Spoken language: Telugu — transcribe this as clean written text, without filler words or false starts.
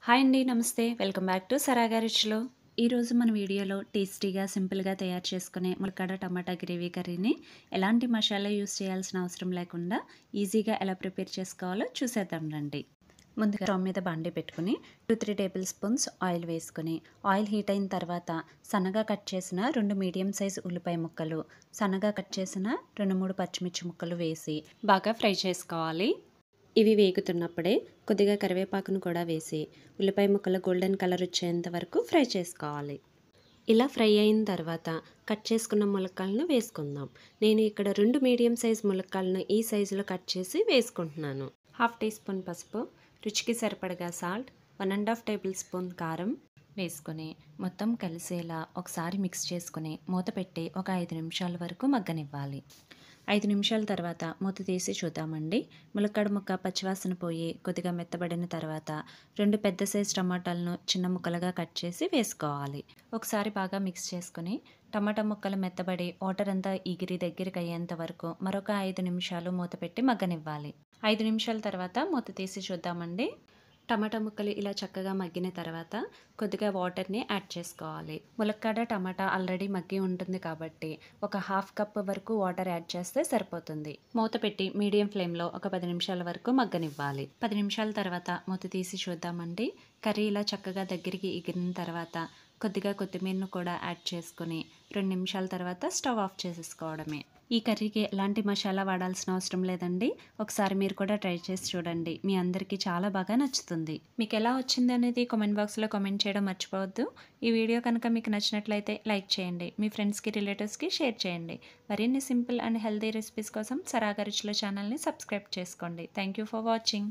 హాయ్ అండి. నమస్తే. వెల్కమ్ బ్యాక్ టు సరాగా రుచిలో. ఈరోజు మన వీడియోలో టేస్టీగా, సింపుల్‌గా తయారు చేసుకునే ములక్కాడ టమాటా గ్రేవీ కర్రీని ఎలాంటి మసాలా యూజ్ చేయాల్సిన అవసరం లేకుండా ఈజీగా ఎలా ప్రిపేర్ చేసుకోవాలో చూసేద్దాం రండి. ముందుగా స్టవ్ మీద బాండీ పెట్టుకుని 2-3 టేబుల్ స్పూన్స్ ఆయిల్ వేసుకుని, ఆయిల్ హీట్ అయిన తర్వాత సన్నగా కట్ చేసిన 2 మీడియం సైజ్ ఉల్లిపాయ ముక్కలు, సన్నగా కట్ చేసిన 2-3 పచ్చిమిర్చి ముక్కలు వేసి బాగా ఫ్రై చేసుకోవాలి. ఇవి వేగుతున్నప్పుడే కొద్దిగా కరివేపాకును కూడా వేసి ఉల్లిపాయ ముక్కలు గోల్డెన్ కలర్ వచ్చేంత వరకు ఫ్రై చేసుకోవాలి. ఇలా ఫ్రై అయిన తర్వాత కట్ చేసుకున్న ములక్కాడలను వేసుకుందాం. నేను ఇక్కడ 2 మీడియం సైజ్ ములక్కాడలను ఈ సైజులో కట్ చేసి వేసుకుంటున్నాను. 1/2 టీ స్పూన్ పసుపు, రుచికి సరిపడగా సాల్ట్, 1½ టేబుల్ స్పూన్ కారం వేసుకొని మొత్తం కలిసేలా ఒకసారి మిక్స్ చేసుకుని మూత పెట్టి ఒక 5 నిమిషాల వరకు మగ్గనివ్వాలి. 5 నిమిషాల తర్వాత మూత తీసి చూద్దామండి. ములక్కాడ ముక్క పచ్చివాసన పోయి కొద్దిగా మెత్తబడిన తర్వాత 2 పెద్ద సైజు టమాటాలను చిన్న ముక్కలుగా కట్ చేసి వేసుకోవాలి. ఒకసారి బాగా మిక్స్ చేసుకుని టమాటా ముక్కలు మెత్తబడి వాటర్ అంతా ఎగిరి దగ్గరికి అయ్యేంత వరకు మరొక 5 నిమిషాలు మూత పెట్టి మగ్గనివ్వాలి. 5 నిమిషాల తర్వాత మూత తీసి చూద్దామండి. టమాటా ముక్కలు ఇలా చక్కగా మగ్గిన తర్వాత కొద్దిగా వాటర్ని యాడ్ చేసుకోవాలి. ములక్కాడ టమాటా ఆల్రెడీ మగ్గి ఉంటుంది కాబట్టి ఒక 1/2 కప్ వరకు వాటర్ యాడ్ చేస్తే సరిపోతుంది. మూత పెట్టి మీడియం ఫ్లేమ్లో ఒక 10 నిమిషాల వరకు మగ్గనివ్వాలి. 10 నిమిషాల తర్వాత మూత తీసి చూద్దామండి. కర్రీ ఇలా చక్కగా దగ్గరికి ఎగిరిన తర్వాత కొద్దిగా కొత్తిమీరను కూడా యాడ్ చేసుకుని 2 నిమిషాల తర్వాత స్టవ్ ఆఫ్ చేసేసుకోవడమే. ఈ కర్రీకి ఎలాంటి మసాలా వాడాల్సిన అవసరం లేదండి. ఒకసారి మీరు కూడా ట్రై చేసి చూడండి. మీ అందరికీ చాలా బాగా నచ్చుతుంది. మీకు ఎలా వచ్చింది అనేది కామెంట్ బాక్స్లో కామెంట్ చేయడం మర్చిపోవద్దు. ఈ వీడియో కనుక మీకు నచ్చినట్లయితే లైక్ చేయండి. మీ ఫ్రెండ్స్కి, రిలేటివ్స్కి షేర్ చేయండి. మరిన్ని సింపుల్ అండ్ హెల్తీ రెసిపీస్ కోసం సరాగా రుచిలో ఛానల్ని సబ్స్క్రైబ్ చేసుకోండి. Thank you for watching.